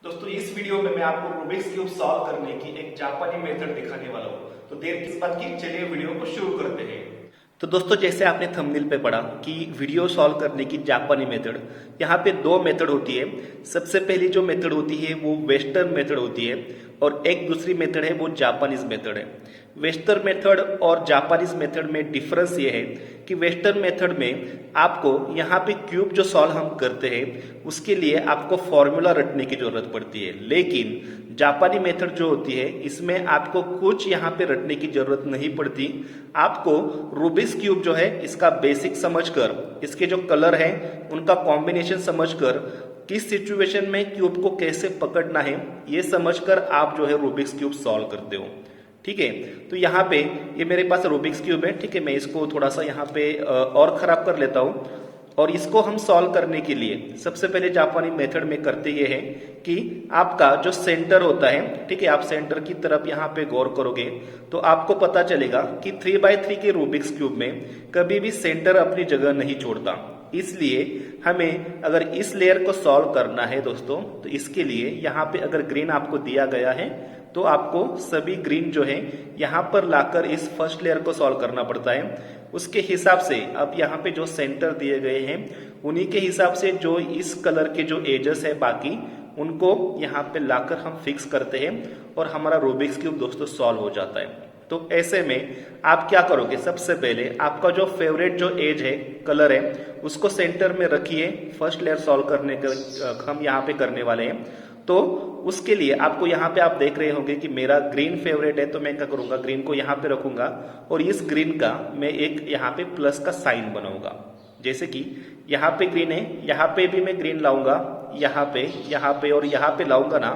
दोस्तों इस वीडियो में मैं आपको रूबिक्स क्यूब सॉल्व करने की एक जापानी मेथड दिखाने वाला हूँ। तो देर किस बात की, चलिए वीडियो को शुरू करते हैं। तो दोस्तों जैसे आपने थंबनेल पे पढ़ा कि वीडियो सॉल्व करने की जापानी मेथड, यहाँ पे दो मेथड होती है। सबसे पहली जो मेथड होती है वो वेस्टर्न मेथड होती है और एक दूसरी मेथड है वो जापानीज मेथड है। वेस्टर्न मेथड और जापानीज मेथड में डिफरेंस ये है कि वेस्टर्न मेथड में आपको यहाँ पे क्यूब जो सॉल्व हम करते हैं उसके लिए आपको फॉर्मूला रटने की जरूरत पड़ती है, लेकिन जापानी मेथड जो होती है इसमें आपको कुछ यहाँ पे रटने की जरूरत नहीं पड़ती। आपको रूबिक्स क्यूब जो है इसका बेसिक समझकर, इसके जो कलर है उनका कॉम्बिनेशन समझकर, किस सिचुएशन में क्यूब को कैसे पकड़ना है ये समझकर आप जो है रूबिक्स क्यूब सॉल्व करते हो। ठीक है, तो यहाँ पे ये मेरे पास रूबिक्स क्यूब है। ठीक है, मैं इसको थोड़ा सा यहाँ पे और खराब कर लेता हूँ और इसको हम सॉल्व करने के लिए सबसे पहले जापानी मेथड में करते ये है कि आपका जो सेंटर होता है, ठीक है, आप सेंटर की तरफ यहाँ पे गौर करोगे तो आपको पता चलेगा कि 3x3 के रूबिक्स क्यूब में कभी भी सेंटर अपनी जगह नहीं छोड़ता। इसलिए हमें अगर इस लेयर को सॉल्व करना है दोस्तों, तो इसके लिए यहाँ पे अगर ग्रीन आपको दिया गया है तो आपको सभी ग्रीन जो है यहाँ पर लाकर इस फर्स्ट लेयर को सॉल्व करना पड़ता है। उसके हिसाब से अब यहाँ पे जो सेंटर दिए गए हैं उन्हीं के हिसाब से जो इस कलर के जो एजेस है बाकी उनको यहाँ पे लाकर हम फिक्स करते हैं और हमारा रूबिक्स क्यूब दोस्तों सॉल्व हो जाता है। तो ऐसे में आप क्या करोगे, सबसे पहले आपका जो फेवरेट जो एज है, कलर है, उसको सेंटर में रखिए। फर्स्ट लेयर सॉल्व करने के हम यहाँ पे करने वाले हैं। तो उसके लिए आपको यहाँ पे आप देख रहे होंगे कि मेरा ग्रीन फेवरेट है, तो मैं क्या करूंगा, ग्रीन को यहाँ पे रखूंगा और इस ग्रीन का मैं एक यहाँ पे प्लस का साइन बनाऊंगा। जैसे कि यहाँ पे ग्रीन है, यहाँ पे भी मैं ग्रीन लाऊंगा, यहाँ पे और यहाँ पे लाऊंगा ना,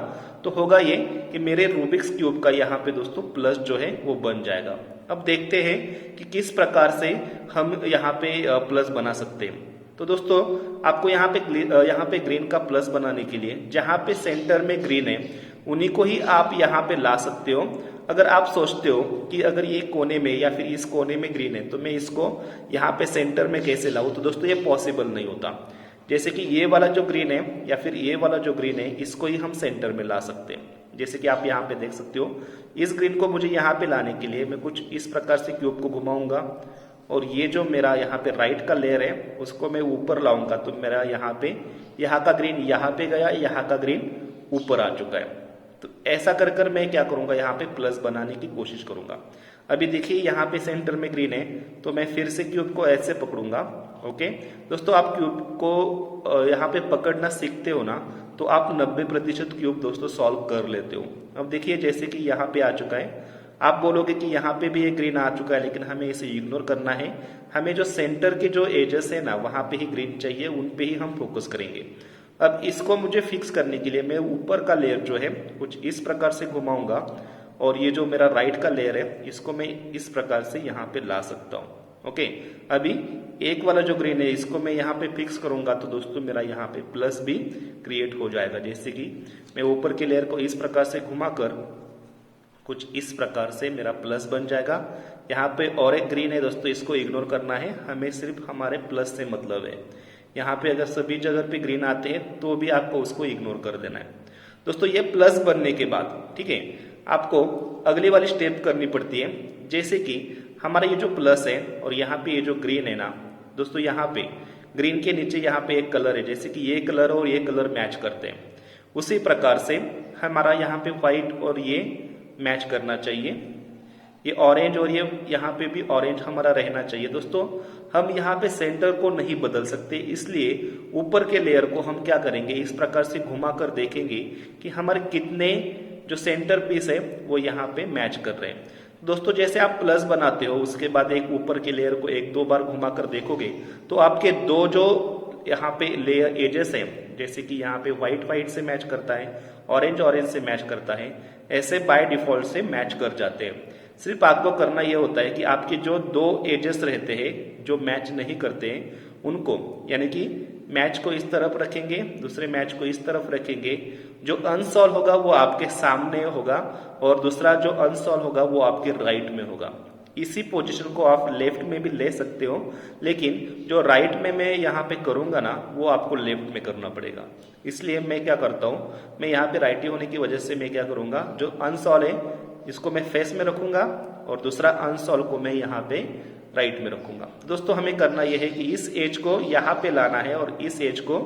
तो होगा ये कि मेरे रूबिक्स क्यूब का यहाँ पे दोस्तों प्लस जो है वो बन जाएगा। अब देखते हैं कि किस प्रकार से हम यहाँ पे प्लस बना सकते हैं। तो दोस्तों आपको यहाँ पे ग्रीन का प्लस बनाने के लिए जहाँ पे सेंटर में ग्रीन है उन्हीं को ही आप यहाँ पे ला सकते हो। अगर आप सोचते हो कि अगर ये कोने में या फिर इस कोने में ग्रीन है तो मैं इसको यहाँ पे सेंटर में कैसे लाऊं, तो दोस्तों ये पॉसिबल नहीं होता। जैसे कि ये वाला जो ग्रीन है या फिर ये वाला जो ग्रीन है इसको ही हम सेंटर में ला सकते हैं। जैसे कि आप यहाँ पे देख सकते हो, इस ग्रीन को मुझे यहाँ पे लाने के लिए मैं कुछ इस प्रकार से क्यूब को घुमाऊंगा और ये जो मेरा यहाँ पे राइट का लेयर है उसको मैं ऊपर लाऊंगा, तो मेरा यहाँ का ग्रीन यहाँ पे गया, यहाँ का ग्रीन ऊपर आ चुका है। तो ऐसा कर कर मैं क्या करूंगा, यहाँ पे प्लस बनाने की कोशिश करूंगा। अभी देखिए यहाँ पे सेंटर में ग्रीन है तो मैं फिर से क्यूब को ऐसे पकड़ूंगा। ओके दोस्तों, आप क्यूब को यहाँ पे पकड़ना सीखते हो ना तो आप 90% क्यूब दोस्तों सॉल्व कर लेते हो। अब देखिए जैसे कि यहाँ पे आ चुका है, आप बोलोगे कि यहाँ पे भी एक ग्रीन आ चुका है, लेकिन हमें इसे इग्नोर करना है। हमें जो सेंटर के जो एजेस है ना वहां पे ही ग्रीन चाहिए, उन पे ही हम फोकस करेंगे। अब इसको मुझे फिक्स करने के लिए मैं ऊपर का लेयर जो है कुछ इस प्रकार से घुमाऊंगा और ये जो मेरा राइट का लेयर है इसको मैं इस प्रकार से यहाँ पे ला सकता हूँ। ओके, अभी एक वाला जो ग्रीन है इसको मैं यहाँ पे फिक्स करूंगा तो दोस्तों मेरा यहाँ पे प्लस भी क्रिएट हो जाएगा। जैसे कि मैं ऊपर के लेयर को इस प्रकार से घुमाकर कुछ इस प्रकार से मेरा प्लस बन जाएगा। यहाँ पे और एक ग्रीन है दोस्तों, इसको इग्नोर करना है, हमें सिर्फ हमारे प्लस से मतलब है। यहाँ पे अगर सभी जगह पे ग्रीन आते हैं तो भी आपको उसको इग्नोर कर देना है। दोस्तों ये प्लस बनने के बाद, ठीक है, आपको अगली वाली स्टेप करनी पड़ती है। जैसे कि हमारा ये जो प्लस है और यहाँ पे ये जो ग्रीन है ना दोस्तों, यहाँ पे ग्रीन के नीचे यहाँ पे एक कलर है, जैसे कि ये कलर और ये कलर मैच करते हैं, उसी प्रकार से हमारा यहाँ पे व्हाइट और ये मैच करना चाहिए। ये ऑरेंज और ये यहाँ पे भी ऑरेंज हमारा रहना चाहिए। दोस्तों हम यहाँ पे सेंटर को नहीं बदल सकते, इसलिए ऊपर के लेयर को हम क्या करेंगे, इस प्रकार से घुमा कर देखेंगे कि हमारे कितने जो सेंटर पीस है वो यहाँ पे मैच कर रहे हैं। दोस्तों जैसे आप प्लस बनाते हो उसके बाद एक ऊपर के लेयर को एक दो बार घुमा कर देखोगे तो आपके दो जो यहाँ पे लेयर एजेस हैं, जैसे कि यहाँ पे व्हाइट से मैच करता है, ऑरेंज से मैच करता है, ऐसे बाय डिफॉल्ट से मैच कर जाते हैं। सिर्फ आपको करना यह होता है कि आपके जो दो एजेस रहते हैं जो मैच नहीं करते हैं उनको, यानी कि मैच को इस तरफ रखेंगे, दूसरे मैच को इस तरफ रखेंगे। जो अनसॉल्व होगा वो आपके सामने होगा और दूसरा जो अनसॉल्व होगा वो आपके राइट में होगा। इसी पोजीशन को आप लेफ्ट में भी ले सकते हो, लेकिन जो राइट में मैं यहाँ पे करूँगा ना वो आपको लेफ्ट में करना पड़ेगा। इसलिए मैं क्या करता हूँ, मैं यहाँ पे राइटी होने की वजह से मैं क्या करूँगा, जो अनसॉल्व है इसको मैं फेस में रखूँगा और दूसरा अनसॉल्व को मैं यहाँ पे राइट में रखूँगा। तो दोस्तों हमें करना यह है कि इस एज को यहाँ पे लाना है और इस एज को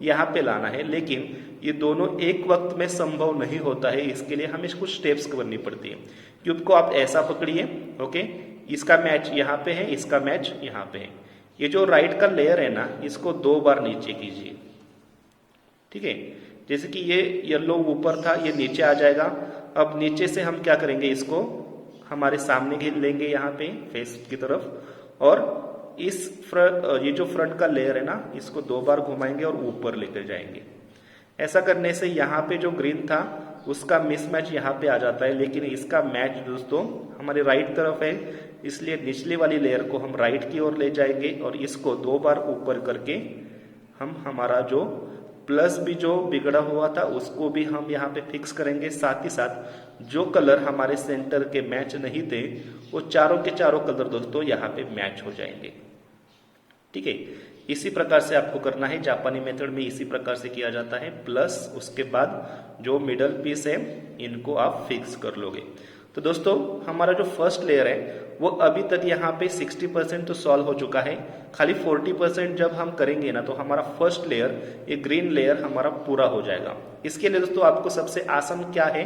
यहाँ पे लाना है, लेकिन ये दोनों एक वक्त में संभव नहीं होता है। इसके लिए हमें कुछ स्टेप्स करनी पड़ती है। क्यूब को आप ऐसा पकड़िए, ओके, इसका मैच यहाँ पे है, इसका मैच यहाँ पे है। ये जो राइट का लेयर है ना, इसको 2 बार नीचे कीजिए, ठीक है। जैसे कि ये येलो ऊपर था, ये नीचे आ जाएगा। अब नीचे से हम क्या करेंगे, इसको हमारे सामने घिर लेंगे यहाँ पे फेस की तरफ, और ये जो फ्रंट का लेयर है ना, इसको 2 बार घुमाएंगे और ऊपर लेकर जाएंगे। ऐसा करने से यहाँ पे जो ग्रीन था उसका मिसमैच यहाँ पे आ जाता है, लेकिन इसका मैच दोस्तों हमारे राइट तरफ है, इसलिए निचले वाली लेयर को हम राइट की ओर ले जाएंगे और इसको 2 बार ऊपर करके हम हमारा जो प्लस भी जो बिगड़ा हुआ था उसको भी हम यहाँ पे फिक्स करेंगे। साथ ही साथ जो कलर हमारे सेंटर के मैच नहीं थे वो चारों के चारों कलर दोस्तों यहाँ पे मैच हो जाएंगे, ठीक है। इसी प्रकार से आपको करना है, जापानी मेथड में इसी प्रकार से किया जाता है। प्लस उसके बाद जो मिडल पीस है इनको आप फिक्स कर लोगे। तो दोस्तों हमारा जो फर्स्ट लेयर है वो अभी तक यहाँ पे 60% तो सॉल्व हो चुका है। खाली 40% जब हम करेंगे ना तो हमारा फर्स्ट लेयर, ये ग्रीन लेयर हमारा पूरा हो जाएगा। इसके लिए दोस्तों आपको सबसे आसान क्या है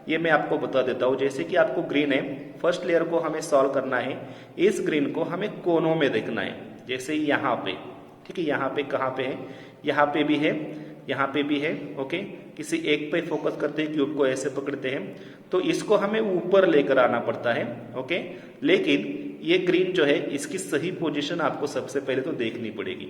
ये मैं आपको बता देता हूँ। जैसे कि आपको ग्रीन है, फर्स्ट लेयर को हमें सॉल्व करना है। इस ग्रीन को हमें कोनों में देखना है, जैसे यहाँ पे, ठीक है। यहाँ पे कहाँ पे है, यहाँ पे भी है, यहाँ पे भी है, ओके। किसी एक पे फोकस करते हैं, क्यूब को ऐसे पकड़ते हैं, तो इसको हमें ऊपर लेकर आना पड़ता है, ओके। लेकिन ये ग्रीन जो है इसकी सही पोजीशन आपको सबसे पहले तो देखनी पड़ेगी।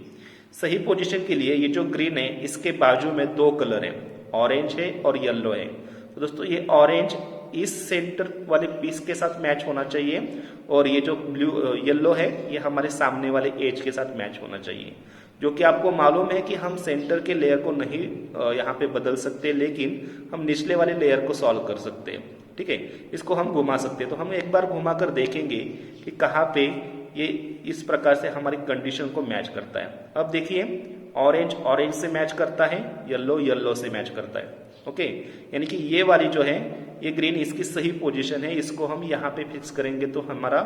सही पोजीशन के लिए ये जो ग्रीन है इसके बाजू में 2 कलर है, ऑरेंज है और येलो है। तो दोस्तों ये ऑरेंज इस सेंटर वाले पीस के साथ मैच होना चाहिए और ये जो ब्लू येलो है ये हमारे सामने वाले एज के साथ मैच होना चाहिए। जो कि आपको मालूम है कि हम सेंटर के लेयर को नहीं यहाँ पे बदल सकते, लेकिन हम निचले वाले लेयर को सॉल्व कर सकते हैं, ठीक है। इसको हम घुमा सकते हैं। तो हम एक बार घुमा कर देखेंगे कि कहाँ पे ये इस प्रकार से हमारी कंडीशन को मैच करता है। अब देखिए ऑरेंज ऑरेंज से मैच करता है, येलो येलो से मैच करता है, ओके। यानी कि ये वाली जो है ये ग्रीन इसकी सही पोजीशन है, इसको हम यहाँ पे फिक्स करेंगे तो हमारा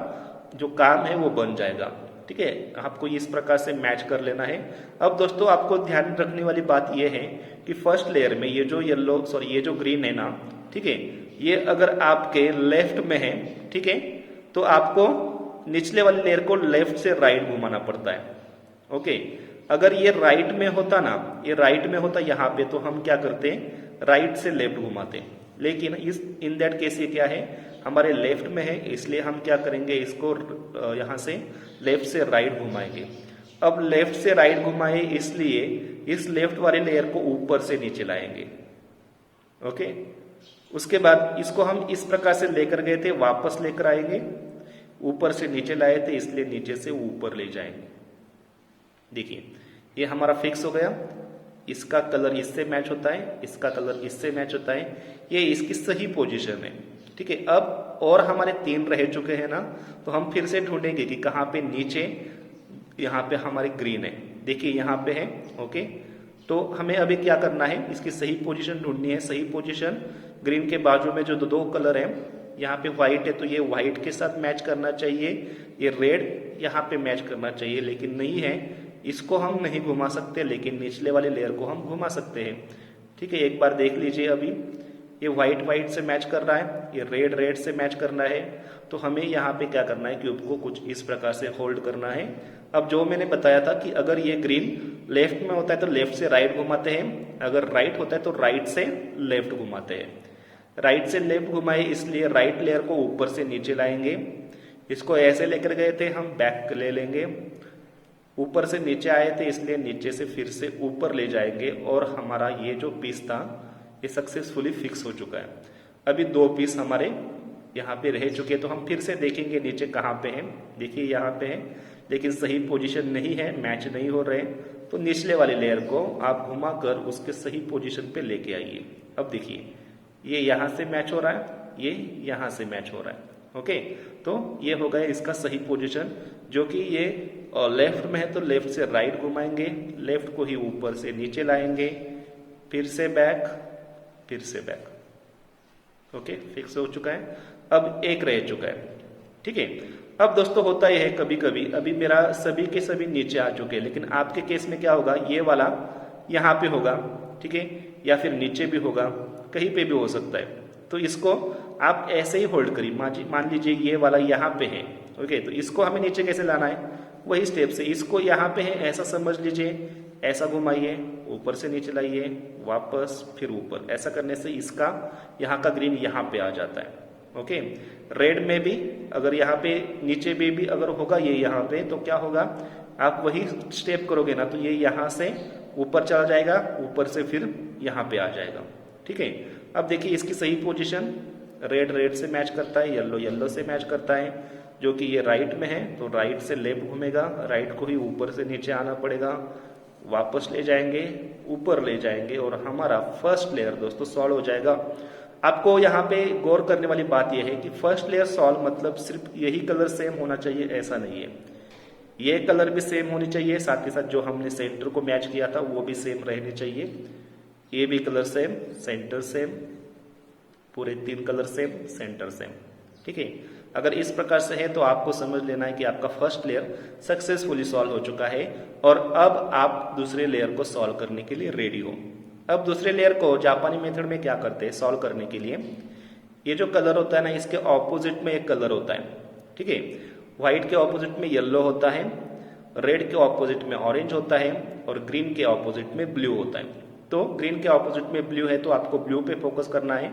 जो काम है वो बन जाएगा, ठीक है। आपको इस प्रकार से मैच कर लेना है। अब दोस्तों आपको ध्यान रखने वाली बात यह है कि फर्स्ट लेयर में ये जो ये जो ग्रीन है ना, ठीक है, ये अगर आपके लेफ्ट में है, ठीक है, तो आपको निचले वाले लेयर को लेफ्ट से राइट घुमाना पड़ता है, ओके। अगर ये राइट में होता ना, ये राइट में होता यहाँ पे, तो हम क्या करते हैं, राइट से लेफ्ट घुमाते। लेकिन इन दैट केस ये क्या है, हमारे लेफ्ट में है, इसलिए हम क्या करेंगे, इसको यहाँ से लेफ्ट से राइट घुमाएंगे। अब लेफ्ट से राइट घुमाए इसलिए इस लेफ्ट वाले लेयर को ऊपर से नीचे लाएंगे, ओके। उसके बाद इसको हम इस प्रकार से लेकर गए थे, वापस लेकर आएंगे, ऊपर से नीचे लाए थे इसलिए नीचे से ऊपर ले जाएंगे। देखिए ये हमारा फिक्स हो गया। इसका कलर इससे मैच होता है, इसका कलर इससे मैच होता है, ये इसकी सही पोजीशन है, ठीक है। अब और हमारे 3 रह चुके हैं ना, तो हम फिर से ढूंढेंगे कि कहाँ पे नीचे, यहाँ पे हमारे ग्रीन है, देखिए यहाँ पे है, ओके। तो हमें अभी क्या करना है, इसकी सही पोजीशन ढूंढनी है। सही पोजीशन ग्रीन के बाजू में जो 2 कलर है, यहाँ पे व्हाइट है तो ये व्हाइट के साथ मैच करना चाहिए, ये रेड यहाँ पे मैच करना चाहिए, लेकिन नहीं है, इसको हम नहीं घुमा सकते, लेकिन निचले वाले लेयर को हम घुमा सकते हैं, ठीक है। एक बार देख लीजिए, अभी ये व्हाइट व्हाइट से मैच कर रहा है, ये रेड रेड से मैच करना है। तो हमें यहाँ पे क्या करना है, क्यूब को कुछ इस प्रकार से होल्ड करना है। अब जो मैंने बताया था कि अगर ये ग्रीन लेफ्ट में होता है तो लेफ्ट से राइट घुमाते हैं, अगर राइट होता है तो राइट से लेफ्ट घुमाते हैं। राइट से लेफ्ट घुमाए इसलिए राइट लेयर को ऊपर से नीचे लाएंगे, इसको ऐसे लेकर गए थे, हम बैक ले लेंगे, ऊपर से नीचे आए थे इसलिए नीचे से फिर से ऊपर ले जाएंगे और हमारा ये जो पीस था ये सक्सेसफुली फिक्स हो चुका है। अभी 2 पीस हमारे यहाँ पे रह चुके, तो हम फिर से देखेंगे नीचे कहाँ पे हैं। देखिए यहाँ पे है, लेकिन सही पोजीशन नहीं है, मैच नहीं हो रहे, तो निचले वाले लेयर को आप घुमाकर उसके सही पोजीशन पे लेके आइए। अब देखिए ये यहाँ से मैच हो रहा है, ये यहाँ से मैच हो रहा है, ओके, तो ये हो गया इसका सही पोजीशन, जो कि ये लेफ्ट में है तो लेफ्ट से राइट घुमाएंगे, लेफ्ट को ही ऊपर से नीचे लाएंगे, फिर से बैक, फिर से बैक। ओके, फिक्स हो चुका है। अब एक रह चुका है, ठीक है। अब दोस्तों होता यह है कभी कभी, अभी मेरा सभी के सभी नीचे आ चुके हैं, लेकिन आपके केस में क्या होगा, ये वाला यहाँ पे होगा, ठीक है, या फिर नीचे भी होगा, कहीं पे भी हो सकता है। तो इसको आप ऐसे ही होल्ड करिए। मान लीजिए ये वाला यहाँ पे है, ओके, तो इसको हमें नीचे कैसे लाना है, वही स्टेप से। इसको यहाँ पे है ऐसा समझ लीजिए, ऐसा घुमाइए, ऊपर से नीचे लाइए, वापस फिर ऊपर। ऐसा करने से इसका यहाँ का ग्रीन यहाँ पे आ जाता है। ओके, रेड में भी अगर यहाँ पे नीचे भी अगर होगा ये यहाँ पे, तो क्या होगा, आप वही स्टेप करोगे ना, तो ये यहाँ से ऊपर चला जाएगा, ऊपर से फिर यहाँ पे आ जाएगा, ठीक है। अब देखिए इसकी सही पोजीशन, रेड रेड से मैच करता है, येलो येलो से मैच करता है, जो कि ये राइट में है तो राइट से लेफ्ट घूमेगा, राइट को ही ऊपर से नीचे आना पड़ेगा, वापस ले जाएंगे, ऊपर ले जाएंगे, और हमारा फर्स्ट लेयर दोस्तों सॉल्व हो जाएगा। आपको यहाँ पे गौर करने वाली बात यह है कि फर्स्ट लेयर सॉल्व मतलब सिर्फ यही कलर सेम होना चाहिए ऐसा नहीं है, ये कलर भी सेम होनी चाहिए, साथ ही साथ जो हमने सेंटर को मैच किया था वो भी सेम रहनी चाहिए, ये भी कलर सेम, सेंटर सेम, पूरे 3 कलर सेम, सेंटर सेम, ठीक है। अगर इस प्रकार से है तो आपको समझ लेना है कि आपका फर्स्ट लेयर सक्सेसफुली सॉल्व हो चुका है, और अब आप दूसरे लेयर को सॉल्व करने के लिए रेडी हो। अब दूसरे लेयर को जापानी मेथड में क्या करते हैं सॉल्व करने के लिए, ये जो कलर होता है ना, इसके ऑपोजिट में एक कलर होता है, ठीक है। व्हाइट के ऑपोजिट में येलो होता है, रेड के ऑपोजिट में ऑरेंज होता है, और ग्रीन के ऑपोजिट में ब्लू होता है। तो ग्रीन के ऑपोजिट में ब्लू है तो आपको ब्लू पे फोकस करना है।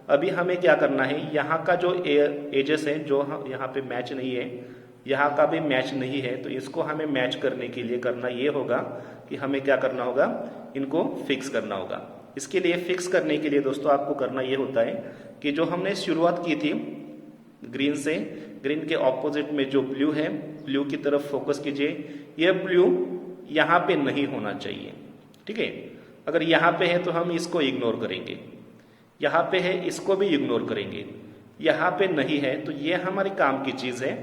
अभी हमें क्या करना है, यहाँ का जो एजेस है जो यहाँ पे मैच नहीं है, यहाँ का भी मैच नहीं है, तो इसको हमें मैच करने के लिए करना ये होगा कि हमें क्या करना होगा, इनको फिक्स करना होगा। इसके लिए फिक्स करने के लिए दोस्तों आपको करना ये होता है कि जो हमने शुरुआत की थी ग्रीन से, ग्रीन के ऑपोजिट में जो ब्लू है, ब्लू की तरफ फोकस कीजिए। यह ब्लू यहाँ पे नहीं होना चाहिए, ठीक है। अगर यहाँ पे है तो हम इसको इग्नोर करेंगे, यहाँ पे है इसको भी इग्नोर करेंगे, यहाँ पे नहीं है तो ये हमारे काम की चीज है,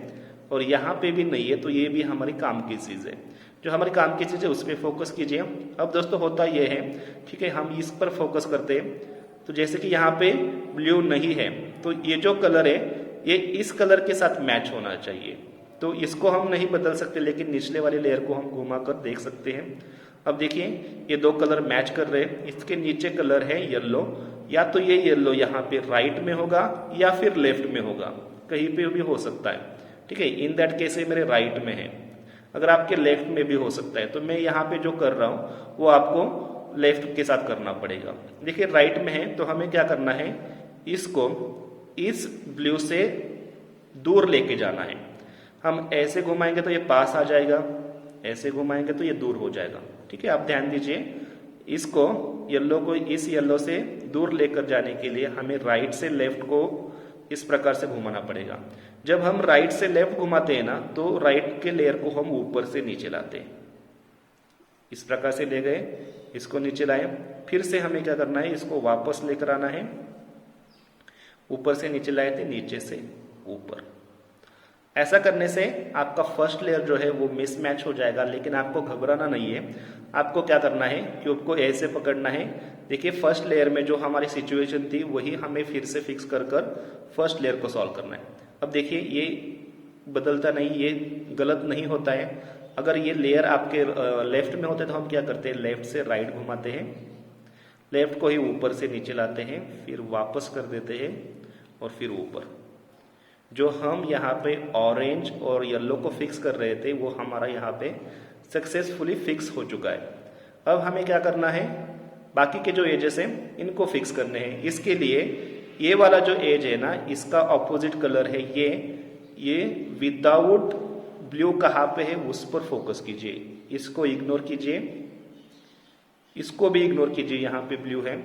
और यहाँ पे भी नहीं है तो ये भी हमारी काम की चीज है। जो हमारी काम की चीज है उस पर फोकस कीजिए। अब दोस्तों होता ये है, ठीक है, हम इस पर फोकस करते हैं, तो जैसे कि यहाँ पे ब्लू नहीं है तो ये जो कलर है ये इस कलर के साथ मैच होना चाहिए। तो इसको हम नहीं बदल सकते, लेकिन निचले वाले लेयर को हम घुमा कर देख सकते हैं। अब देखिए ये 2 कलर मैच कर रहे हैं, इसके नीचे कलर है येलो, या तो ये येलो यहाँ पे राइट में होगा या फिर लेफ्ट में होगा, कहीं पे भी हो सकता है, ठीक है। इन दैट केस मेरे राइट में है, अगर आपके लेफ्ट में भी हो सकता है, तो मैं यहाँ पे जो कर रहा हूँ वो आपको लेफ्ट के साथ करना पड़ेगा। देखिए राइट में है तो हमें क्या करना है, इसको इस ब्लू से दूर लेके जाना है। हम ऐसे घुमाएंगे तो ये पास आ जाएगा, ऐसे घुमाएंगे तो ये दूर हो जाएगा, ठीक है। आप ध्यान दीजिए, इसको येलो को इस येलो से दूर लेकर जाने के लिए हमें राइट से लेफ्ट को इस प्रकार से घुमाना पड़ेगा। जब हम राइट से लेफ्ट घुमाते हैं ना, तो राइट के लेयर को हम ऊपर से नीचे लाते हैं, इस प्रकार से ले गए, इसको नीचे लाए, फिर से हमें क्या करना है, इसको वापस लेकर आना है, ऊपर से नीचे लाए थे, नीचे से ऊपर। ऐसा करने से आपका फर्स्ट लेयर जो है वो मिसमैच हो जाएगा, लेकिन आपको घबराना नहीं है। आपको क्या करना है, क्यूब को ऐसे पकड़ना है। देखिए फर्स्ट लेयर में जो हमारी सिचुएशन थी वही हमें फिर से फिक्स कर कर फर्स्ट लेयर को सॉल्व करना है। अब देखिए ये बदलता नहीं, ये गलत नहीं होता है। अगर ये लेयर आपके लेफ्ट में होते तो हम क्या करते हैं, लेफ्ट से राइट घुमाते हैं, लेफ्ट को ही ऊपर से नीचे लाते हैं, फिर वापस कर देते हैं और फिर ऊपर। जो हम यहाँ पे ऑरेंज और येलो को फिक्स कर रहे थे वो हमारा यहाँ पे सक्सेसफुली फिक्स हो चुका है। अब हमें क्या करना है, बाकी के जो एजेस हैं इनको फिक्स करने हैं। इसके लिए ये वाला जो एज है ना, इसका ऑपोजिट कलर है ये विदाउट ब्लू कहाँ पे है उस पर फोकस कीजिए, इसको इग्नोर कीजिए, इसको भी इग्नोर कीजिए, यहाँ पे ब्लू है,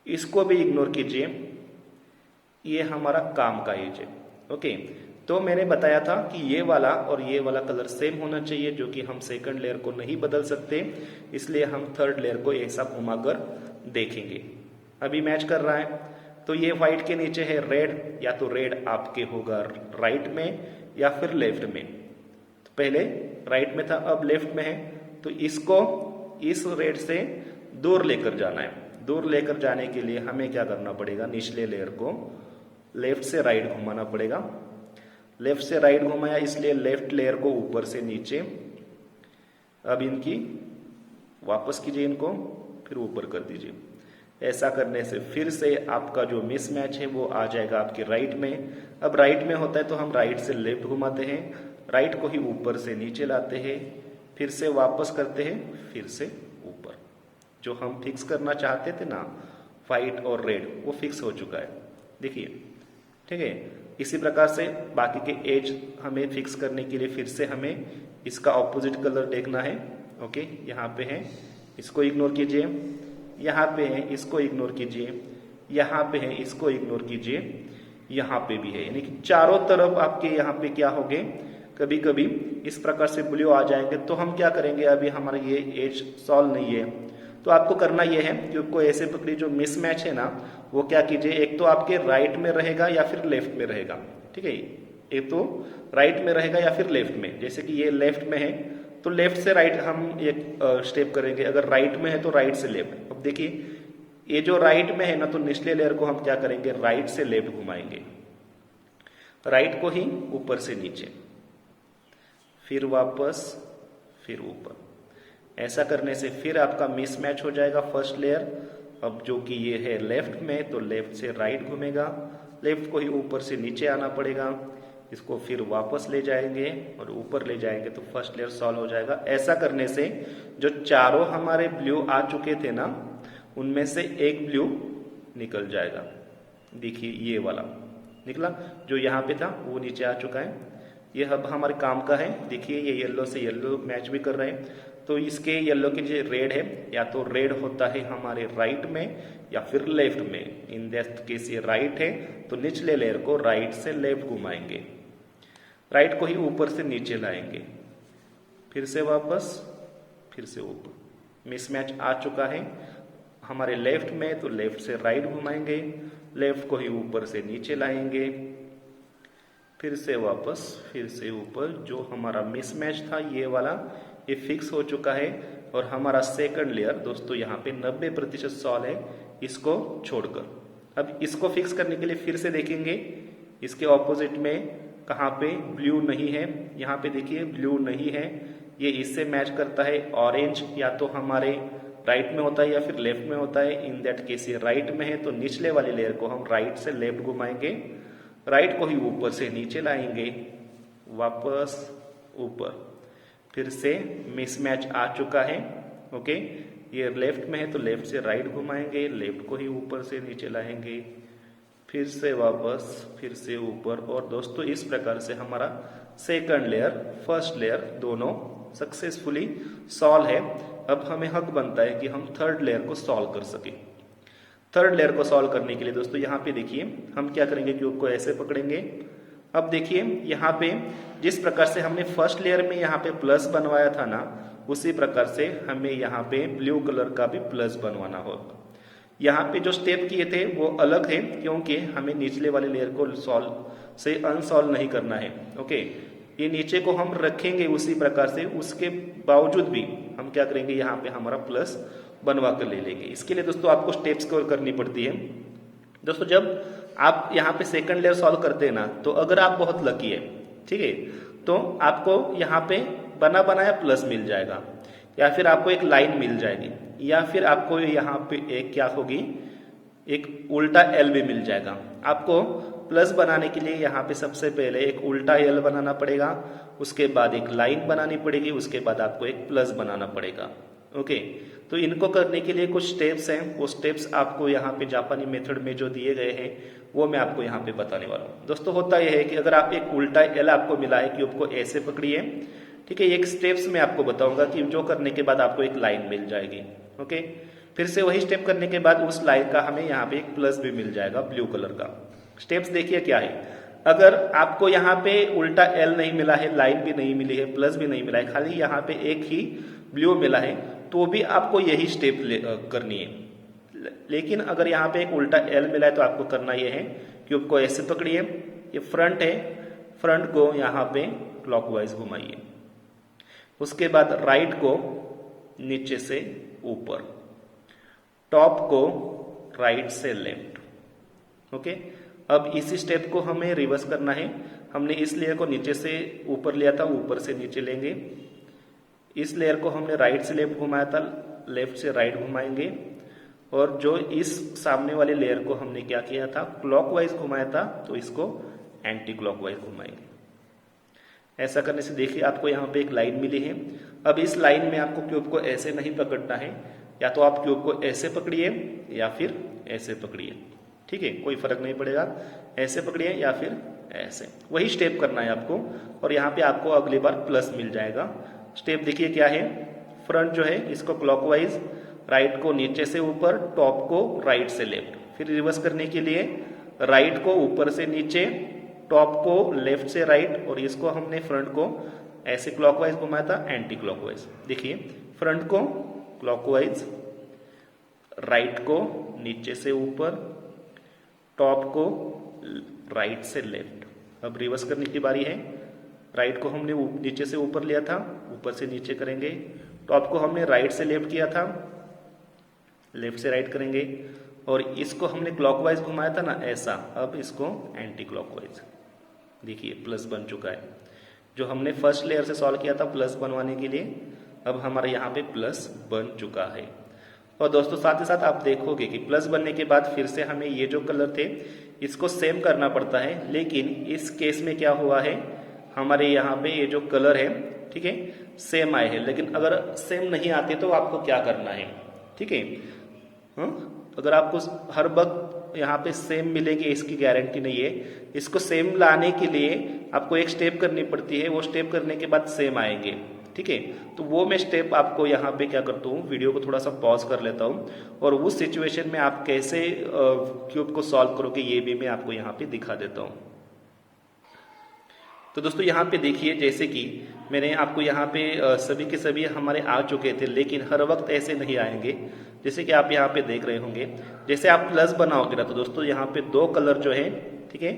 इसको भी इग्नोर कीजिए, ये हमारा काम का एज है। ओके, तो मैंने बताया था कि ये वाला और ये वाला कलर सेम होना चाहिए, जो कि हम सेकंड लेयर को नहीं बदल सकते, इसलिए हम थर्ड लेयर को एक साथ घुमाकर देखेंगे। अभी मैच कर रहा है। तो ये व्हाइट के नीचे है रेड, या तो रेड आपके होगा राइट में या फिर लेफ्ट में। तो पहले राइट में था, अब लेफ्ट में है, तो इसको इस रेड से दूर लेकर जाना है। दूर लेकर जाने के लिए हमें क्या करना पड़ेगा, निचले लेयर को लेफ्ट से राइट घुमाना पड़ेगा। लेफ्ट से राइट घुमाया, इसलिए लेफ्ट लेयर को ऊपर से नीचे। अब इनकी वापस कीजिए, इनको फिर ऊपर कर दीजिए। ऐसा करने से फिर से आपका जो मिसमैच है वो आ जाएगा आपके राइट में। अब राइट में होता है तो हम राइट से लेफ्ट घुमाते हैं, राइट को ही ऊपर से नीचे लाते हैं, फिर से वापस करते हैं, फिर से ऊपर। जो हम फिक्स करना चाहते थे ना व्हाइट और रेड, वो फिक्स हो चुका है, देखिए, ठीक है। इसी प्रकार से बाकी के एज हमें फिक्स करने के लिए फिर से हमें इसका ऑपोजिट कलर देखना है। ओके, यहाँ पे है, इसको इग्नोर कीजिए, यहाँ पे है, इसको इग्नोर कीजिए, यहाँ पे है, इसको इग्नोर कीजिए, यहाँ पे भी है, यानी कि चारों तरफ आपके यहाँ पे क्या होंगे, कभी कभी इस प्रकार से ब्लू आ जाएंगे। तो हम क्या करेंगे, अभी हमारा ये एज सॉल्व नहीं है, तो आपको करना ये है कि आपको ऐसे पकड़ी जो मिसमैच है ना, वो क्या कीजिए, एक तो आपके राइट में रहेगा या फिर लेफ्ट में रहेगा, ठीक है। एक तो राइट में रहेगा या फिर लेफ्ट में। जैसे कि ये लेफ्ट में है तो लेफ्ट से राइट हम एक स्टेप करेंगे, अगर राइट में है तो राइट से लेफ्ट। अब देखिए ये जो राइट में है ना, तो निचले लेयर को हम क्या करेंगे, राइट से लेफ्ट घुमाएंगे, राइट को ही ऊपर से नीचे, फिर वापस, फिर ऊपर। ऐसा करने से फिर आपका मिसमैच हो जाएगा फर्स्ट लेयर। अब जो कि ये है लेफ्ट में, तो लेफ्ट से राइट घूमेगा, लेफ्ट को ही ऊपर से नीचे आना पड़ेगा, इसको फिर वापस ले जाएंगे और ऊपर ले जाएंगे, तो फर्स्ट लेयर सॉल्व हो जाएगा। ऐसा करने से जो चारों हमारे ब्लू आ चुके थे ना, उनमें से एक ब्लू निकल जाएगा। देखिए ये वाला निकला, जो यहाँ पे था वो नीचे आ चुका है। ये अब हमारे काम का है। देखिए ये येलो से येलो मैच भी कर रहे हैं, तो इसके येलो के जो रेड है, या तो रेड होता है हमारे राइट में या फिर लेफ्ट में। इन दैट केस ये राइट है, तो निचले लेयर को राइट से लेफ्ट घुमाएंगे, राइट को ही ऊपर से नीचे लाएंगे, फिर से वापस, फिर से ऊपर। मिसमैच आ चुका है हमारे लेफ्ट में, तो लेफ्ट से राइट घुमाएंगे, लेफ्ट को ही ऊपर से नीचे लाएंगे, फिर से वापस, फिर से ऊपर। जो हमारा मिसमैच था ये वाला, ये फिक्स हो चुका है। और हमारा सेकंड लेयर दोस्तों यहाँ पे 90% सॉल्व है, इसको छोड़कर। अब इसको फिक्स करने के लिए फिर से देखेंगे इसके ऑपोजिट में कहाँ पे ब्लू नहीं है। यहाँ पे देखिए ब्लू नहीं है, ये इससे मैच करता है ऑरेंज, या तो हमारे राइट में होता है या फिर लेफ्ट में होता है। इन दैट केस ये राइट में है, तो निचले वाली लेयर को हम राइट से लेफ्ट घुमाएंगे, राइट को ही ऊपर से नीचे लाएंगे, वापस ऊपर। फिर से मिसमैच आ चुका है। ओके, ये लेफ्ट में है तो लेफ्ट से राइट घुमाएंगे, लेफ्ट को ही ऊपर से नीचे लाएंगे, फिर से वापस, फिर से ऊपर। और दोस्तों इस प्रकार से हमारा सेकंड लेयर, फर्स्ट लेयर दोनों सक्सेसफुली सॉल्व है। अब हमें हक बनता है कि हम थर्ड लेयर को सॉल्व कर सके। थर्ड लेयर को सॉल्व करने के लिए दोस्तों यहाँ पे देखिए हम क्या करेंगे, क्यूब को ऐसे पकड़ेंगे। अब देखिए यहाँ पे जिस प्रकार से हमने फर्स्ट लेयर में यहाँ पे प्लस बनवाया था ना, उसी प्रकार से हमें यहाँ पे ब्लू कलर का भी प्लस बनवाना होगा। यहाँ पे जो स्टेप किए थे वो अलग है, क्योंकि हमें निचले वाले लेयर को सॉल्व से अनसॉल्व नहीं करना है। ओके, ये नीचे को हम रखेंगे उसी प्रकार से, उसके बावजूद भी हम क्या करेंगे, यहाँ पे हमारा प्लस बनवा कर ले लेंगे। इसके लिए दोस्तों आपको स्टेप्स कवर करनी पड़ती है। दोस्तों जब आप यहाँ पे सेकंड लेयर सॉल्व करते हैं ना, तो अगर आप बहुत लकी है, ठीक है, तो आपको यहाँ पे बना बनाया प्लस मिल जाएगा, या फिर आपको एक लाइन मिल जाएगी, या फिर आपको यहाँ पे एक क्या होगी, एक उल्टा एल भी मिल जाएगा। आपको प्लस बनाने के लिए यहाँ पे सबसे पहले एक उल्टा एल बनाना पड़ेगा, उसके बाद एक लाइन बनानी पड़ेगी, उसके बाद आपको एक प्लस बनाना पड़ेगा। ओके, तो इनको करने के लिए कुछ स्टेप्स हैं, वो स्टेप्स आपको यहाँ पे जापानी मेथड में जो दिए गए हैं वो मैं आपको यहाँ पे बताने वाला हूँ। दोस्तों होता यह है कि अगर आप एक उल्टा एल आपको मिला है, क्यूब को ऐसे पकड़िए, ठीक है, एक स्टेप्स में आपको बताऊंगा कि जो करने के बाद आपको एक लाइन मिल जाएगी। ओके, फिर से वही स्टेप करने के बाद उस लाइन का हमें यहाँ पे एक प्लस भी मिल जाएगा ब्लू कलर का। स्टेप्स देखिए क्या है, अगर आपको यहाँ पे उल्टा एल नहीं मिला है, लाइन भी नहीं मिली है, प्लस भी नहीं मिला है, खाली यहाँ पे एक ही ब्लू मिला है, तो भी आपको यही स्टेप करनी है। लेकिन अगर यहाँ पे एक उल्टा एल मिला है तो आपको करना ये है, क्यूब को ऐसे पकड़िए, ये फ्रंट है, फ्रंट को यहाँ पे क्लॉकवाइज घुमाइए, उसके बाद राइट को नीचे से ऊपर, टॉप को राइट से लेफ्ट। ओके, अब इसी स्टेप को हमें रिवर्स करना है। हमने इस लेयर को नीचे से ऊपर लिया था, ऊपर से नीचे लेंगे। इस लेयर को हमने राइट से लेफ्ट घुमाया था, लेफ्ट से राइट घुमाएंगे। और जो इस सामने वाले लेयर को हमने क्या किया था, क्लॉकवाइज घुमाया था, तो इसको एंटी क्लॉकवाइज घुमाएंगे। ऐसा करने से देखिए आपको यहाँ पे एक लाइन मिली है। अब इस लाइन में आपको क्यूब को ऐसे नहीं पकड़ना है, या तो आप क्यूब को ऐसे पकड़िए या फिर ऐसे पकड़िए, ठीक है, कोई फर्क नहीं पड़ेगा। ऐसे पकड़िए या फिर ऐसे, वही स्टेप करना है आपको। और यहाँ पे आपको अगली बार प्लस मिल जाएगा। स्टेप देखिए क्या है, फ्रंट जो है इसको क्लॉकवाइज, राइट को नीचे से ऊपर, टॉप को राइट से लेफ्ट। फिर रिवर्स करने के लिए राइट को ऊपर से नीचे, टॉप को लेफ्ट से राइट, और इसको हमने फ्रंट को ऐसे क्लॉकवाइज घुमाया था, एंटी क्लॉकवाइज। देखिए फ्रंट को क्लॉकवाइज, राइट को नीचे से ऊपर, टॉप को राइट से लेफ्ट। अब रिवर्स करने की बारी है। राइट को हमने नीचे से ऊपर लिया था, ऊपर से नीचे करेंगे। टॉप को हमने राइट से लेफ्ट किया था, लेफ्ट से राइट करेंगे। और इसको हमने क्लॉकवाइज घुमाया था ना ऐसा, अब इसको एंटी क्लॉकवाइज। देखिए प्लस बन चुका है। जो हमने फर्स्ट लेयर से सॉल्व किया था प्लस बनवाने के लिए, अब हमारे यहाँ पे प्लस बन चुका है। और दोस्तों साथ ही साथ आप देखोगे कि प्लस बनने के बाद फिर से हमें ये जो कलर थे इसको सेम करना पड़ता है। लेकिन इस केस में क्या हुआ है, हमारे यहाँ पे ये जो कलर है, ठीक है, सेम आए हैं। लेकिन अगर सेम नहीं आते तो आपको क्या करना है, ठीक है, अगर आपको हर वक्त यहाँ पे सेम मिलेगी इसकी गारंटी नहीं है। इसको सेम लाने के लिए आपको एक स्टेप करनी पड़ती है, वो स्टेप करने के बाद सेम आएंगे, ठीक है। तो वो मैं स्टेप आपको यहाँ पे क्या करता हूँ, वीडियो को थोड़ा सा पॉज कर लेता हूँ और उस सिचुएशन में आप कैसे क्यूब को सॉल्व करोगे ये भी मैं आपको यहाँ पे दिखा देता हूँ। तो दोस्तों यहाँ पे देखिए, जैसे कि मैंने आपको यहाँ पे सभी के सभी हमारे आ चुके थे, लेकिन हर वक्त ऐसे नहीं आएंगे। जैसे कि आप यहाँ पे देख रहे होंगे, जैसे आप प्लस बनाओगे ना तो दोस्तों यहाँ पे दो कलर जो है, ठीक है,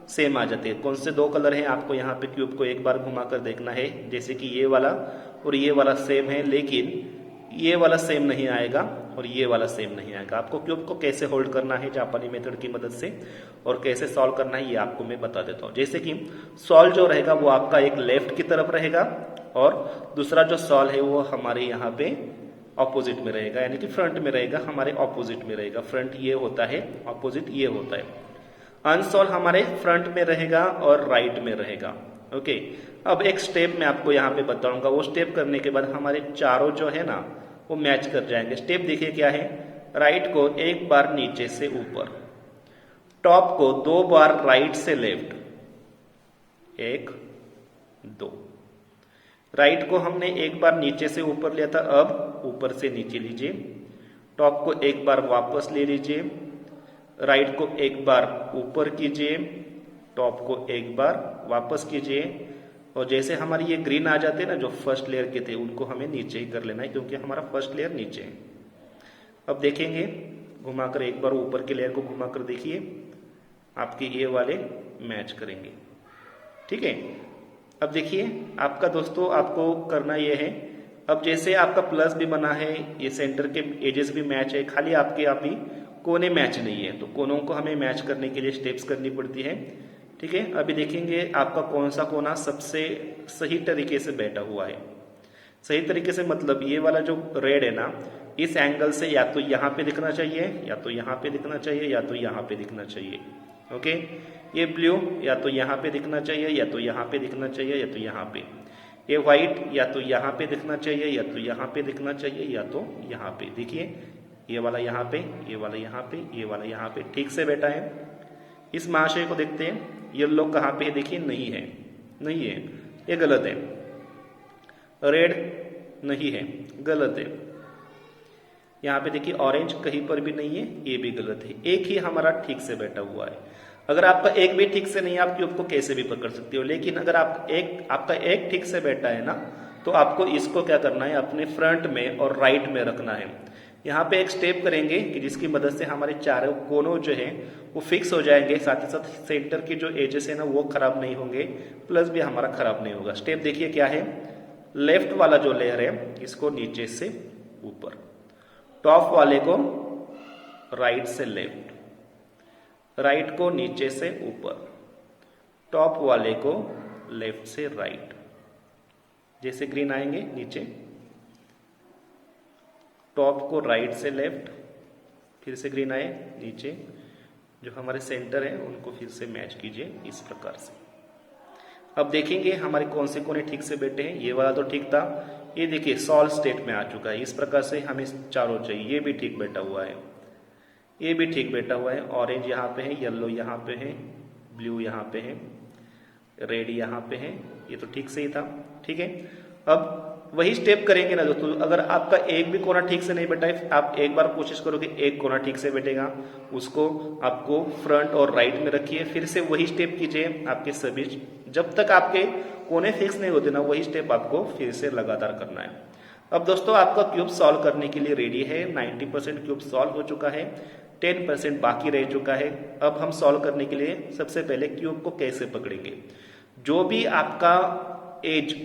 सेम आ जाते हैं। कौन से दो कलर हैं, आपको यहाँ पे क्यूब को एक बार घुमाकर देखना है। जैसे कि ये वाला और ये वाला सेम है, लेकिन ये वाला सेम नहीं आएगा और ये वाला सेम नहीं आएगा। आपको क्यूब को कैसे होल्ड करना है जापानी मेथड की मदद से और कैसे सॉल्व करना है ये आपको मैं बता देता हूँ। जैसे कि सॉल्व जो रहेगा वो आपका एक लेफ्ट की तरफ रहेगा और दूसरा जो सॉल्व है वो हमारे यहाँ पे ऑपोजिट में रहेगा, यानी कि फ्रंट में रहेगा, हमारे ऑपोजिट में रहेगा। फ्रंट ये होता है, ऑपोजिट ये होता है। अनसॉल्व हमारे फ्रंट में रहेगा और राइट में रहेगा। ओके, अब एक स्टेप मैं आपको यहाँ पे बताऊंगा, वो स्टेप करने के बाद हमारे चारों जो है ना वो मैच कर जाएंगे। स्टेप देखिए क्या है, राइट को एक बार नीचे से ऊपर, टॉप को दो बार राइट से लेफ्ट, एक दो। राइट को हमने एक बार नीचे से ऊपर लिया था, अब ऊपर से नीचे लीजिए। टॉप को एक बार वापस ले लीजिए, राइट को एक बार ऊपर कीजिए, टॉप को एक बार वापस कीजिए। और जैसे हमारे ये ग्रीन आ जाते हैं ना जो फर्स्ट लेयर के थे, उनको हमें नीचे ही कर लेना है क्योंकि हमारा फर्स्ट लेयर नीचे है। अब देखेंगे घुमाकर, एक बार ऊपर के लेयर को घुमाकर देखिए, आपके ये वाले मैच करेंगे, ठीक है। अब देखिए आपका दोस्तों, आपको करना ये है, अब जैसे आपका प्लस भी बना है, ये सेंटर के एजेस भी मैच है, खाली आपके आप ही कोने मैच नहीं है, तो कोनों को हमें मैच करने के लिए स्टेप्स करनी पड़ती है, ठीक है। अभी देखेंगे आपका कौन सा कोना सबसे सही तरीके से बैठा हुआ है। सही तरीके से मतलब ये वाला जो रेड है ना, इस एंगल से या तो यहाँ पे दिखना चाहिए, या तो यहाँ पे दिखना चाहिए, या तो यहाँ पे दिखना चाहिए। ओके, ये ब्लू या तो यहाँ पे दिखना चाहिए, या तो यहाँ पे दिखना चाहिए, या तो यहाँ पे। ये व्हाइट या तो यहाँ पे दिखना चाहिए, या तो यहाँ पे दिखना चाहिए, या तो यहाँ पे। देखिए ये वाला यहाँ पे, ये वाला यहाँ पे, ये वाला यहाँ पे, ठीक से बैठा है। इस महाशय को देखते हैं, येलो कहाँ पे है, देखिए नहीं है, नहीं है, ये गलत है। रेड नहीं है, गलत है। यहाँ पे देखिए ऑरेंज कहीं पर भी नहीं है, ये भी गलत है। एक ही हमारा ठीक से बैठा हुआ है। अगर आपका एक भी ठीक से नहीं है, आप क्यूब को कैसे भी पकड़ सकते हो, लेकिन अगर आपका एक ठीक से बैठा है ना, तो आपको इसको क्या करना है, अपने फ्रंट में और राइट में रखना है। यहाँ पे एक स्टेप करेंगे कि जिसकी मदद से हमारे चारों कोनों जो है वो फिक्स हो जाएंगे, साथ ही साथ सेंटर की जो एजेस है ना वो खराब नहीं होंगे, प्लस भी हमारा खराब नहीं होगा। स्टेप देखिए क्या है, लेफ्ट वाला जो लेयर है इसको नीचे से ऊपर, टॉप वाले को राइट से लेफ्ट, राइट को नीचे से ऊपर, टॉप वाले को लेफ्ट से राइट। जैसे ग्रीन आएंगे नीचे, टॉप को राइट से लेफ्ट, फिर से ग्रीन आए नीचे, जो हमारे सेंटर है उनको फिर से मैच कीजिए इस प्रकार से। अब देखेंगे हमारे कौन से कोने ठीक से बैठे हैं। ये वाला तो ठीक था, ये देखिए सॉल्व स्टेट में आ चुका है। इस प्रकार से हमें चारों चाहिए, ये भी ठीक बैठा हुआ है, ये भी ठीक बैठा हुआ है। ऑरेंज यहाँ पे है, येलो यहाँ पे है, ब्लू यहाँ पे है, रेड यहाँ पे है, ये तो ठीक से ही था। ठीक है, अब वही स्टेप करेंगे ना दोस्तों। अगर आपका एक भी कोना ठीक से नहीं बैठा है, आप एक बार कोशिश करो कि एक कोना ठीक से बैठेगा, उसको आपको फ्रंट और राइट में रखिए, फिर से वही स्टेप कीजिए आपके सभी, जब तक आपके कोने फिक्स नहीं होते ना वही स्टेप आपको फिर से लगातार करना है। अब दोस्तों आपका क्यूब सॉल्व करने के लिए रेडी है। 90% क्यूब सॉल्व हो चुका है, 10% बाकी रह चुका है। अब हम सॉल्व करने के लिए सबसे पहले क्यूब को कैसे पकड़ेंगे। जो भी आपका एज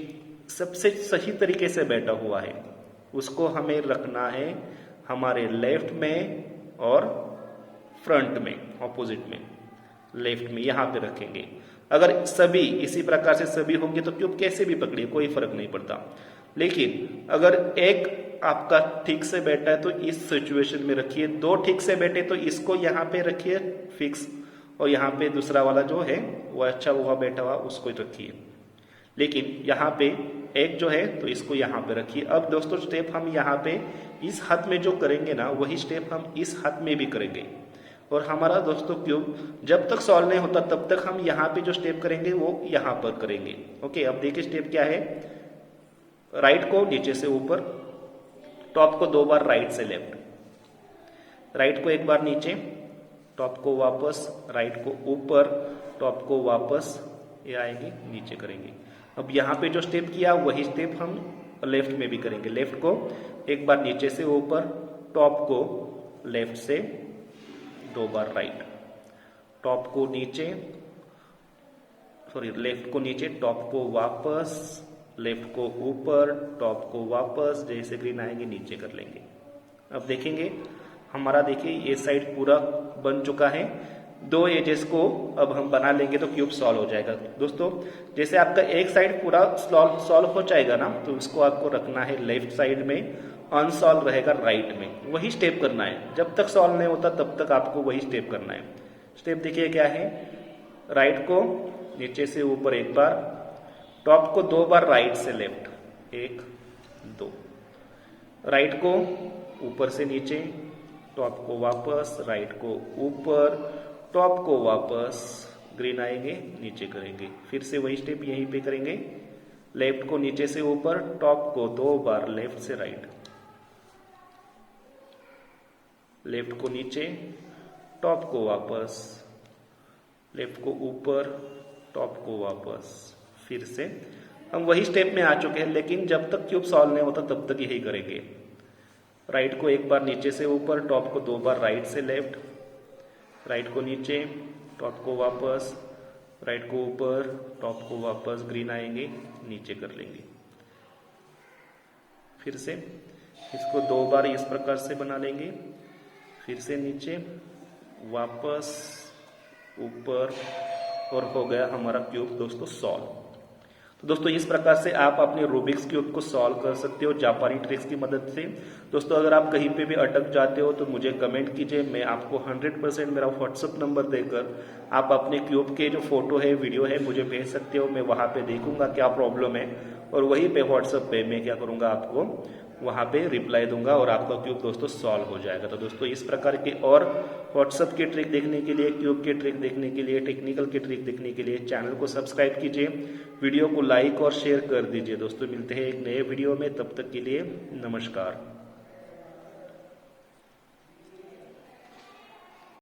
सबसे सही तरीके से बैठा हुआ है उसको हमें रखना है हमारे लेफ्ट में और फ्रंट में, ऑपोजिट में, लेफ्ट में यहाँ पे रखेंगे। अगर सभी इसी प्रकार से सभी होंगे तो क्यूब कैसे भी पकड़िए, कोई फर्क नहीं पड़ता। लेकिन अगर एक आपका ठीक से बैठा है तो इस सिचुएशन में रखिए, दो ठीक से बैठे तो इसको यहाँ पे रखिए फिक्स, और यहाँ पे दूसरा वाला जो है वो अच्छा हुआ बैठा हुआ उसको रखिए। लेकिन यहाँ पे एक जो है तो इसको यहाँ पे रखिए। अब दोस्तों स्टेप हम यहाँ पे इस हाथ में जो करेंगे ना वही स्टेप हम इस हाथ में भी करेंगे। और हमारा दोस्तों क्यूब जब तक सॉल्व नहीं होता तब तक हम यहाँ पे जो स्टेप करेंगे वो यहाँ पर करेंगे। ओके, अब देखिए स्टेप क्या है। राइट को नीचे से ऊपर, टॉप को 2 बार राइट से लेफ्ट, राइट को 1 बार नीचे, टॉप को वापस, राइट को ऊपर, टॉप को वापस, ये आएंगे नीचे करेंगे। अब यहाँ पे जो स्टेप किया वही स्टेप हम लेफ्ट में भी करेंगे। लेफ्ट को 1 बार नीचे से ऊपर, टॉप को लेफ्ट से 2 बार राइट, टॉप को नीचे, लेफ्ट को नीचे, टॉप को वापस, लेफ्ट को ऊपर, टॉप को वापस, जैसे ग्रीन आएंगे नीचे कर लेंगे। अब देखेंगे हमारा, देखिए ये साइड पूरा बन चुका है। 2 एजेस को अब हम बना लेंगे तो क्यूब सॉल्व हो जाएगा। दोस्तों जैसे आपका एक साइड पूरा सॉल्व हो जाएगा ना तो उसको आपको रखना है लेफ्ट साइड में, अनसॉल्व रहेगा राइट में। वही स्टेप करना है, जब तक सॉल्व नहीं होता तब तक आपको वही स्टेप करना है। स्टेप देखिए क्या है, राइट को नीचे से ऊपर 1 बार, टॉप को 2 बार राइट से लेफ्ट, 1 2, राइट को ऊपर से नीचे, टॉप को वापस, राइट को ऊपर, टॉप को वापस, ग्रीन आएंगे नीचे करेंगे। फिर से वही स्टेप यहीं पे करेंगे, लेफ्ट को नीचे से ऊपर, टॉप को 2 बार लेफ्ट से राइट, लेफ्ट को नीचे, टॉप को वापस, लेफ्ट को ऊपर, टॉप को वापस। फिर से हम वही स्टेप में आ चुके हैं, लेकिन जब तक क्यूब सॉल्व नहीं होता तब तक यही करेंगे। राइट को 1 बार नीचे से ऊपर, टॉप को 2 बार राइट से लेफ्ट, राइट को नीचे, टॉप को वापस, राइट को ऊपर, टॉप को वापस, ग्रीन आएंगे नीचे कर लेंगे। फिर से इसको 2 बार इस प्रकार से बना लेंगे, फिर से नीचे, वापस, ऊपर, और हो गया हमारा क्यूब दोस्तों सॉल्व। तो दोस्तों इस प्रकार से आप अपने रूबिक्स क्यूब को सॉल्व कर सकते हो जापानी ट्रिक्स की मदद से। दोस्तों अगर आप कहीं पे भी अटक जाते हो तो मुझे कमेंट कीजिए, मैं आपको 100% मेरा व्हाट्सअप नंबर देकर आप अपने क्यूब के जो फोटो है, वीडियो है, मुझे भेज सकते हो। मैं वहाँ पे देखूंगा क्या प्रॉब्लम है और वहीं पे व्हाट्सअप पे मैं क्या करूँगा, आपको वहाँ पे रिप्लाई दूंगा और आपका क्यूब दोस्तों सॉल्व हो जाएगा। तो दोस्तों इस प्रकार के और व्हाट्सअप की ट्रिक देखने के लिए, क्यूब की ट्रिक देखने के लिए, टेक्निकल की ट्रिक देखने के लिए चैनल को सब्सक्राइब कीजिए, वीडियो को लाइक और शेयर कर दीजिए। दोस्तों मिलते हैं एक नए वीडियो में, तब तक के लिए नमस्कार।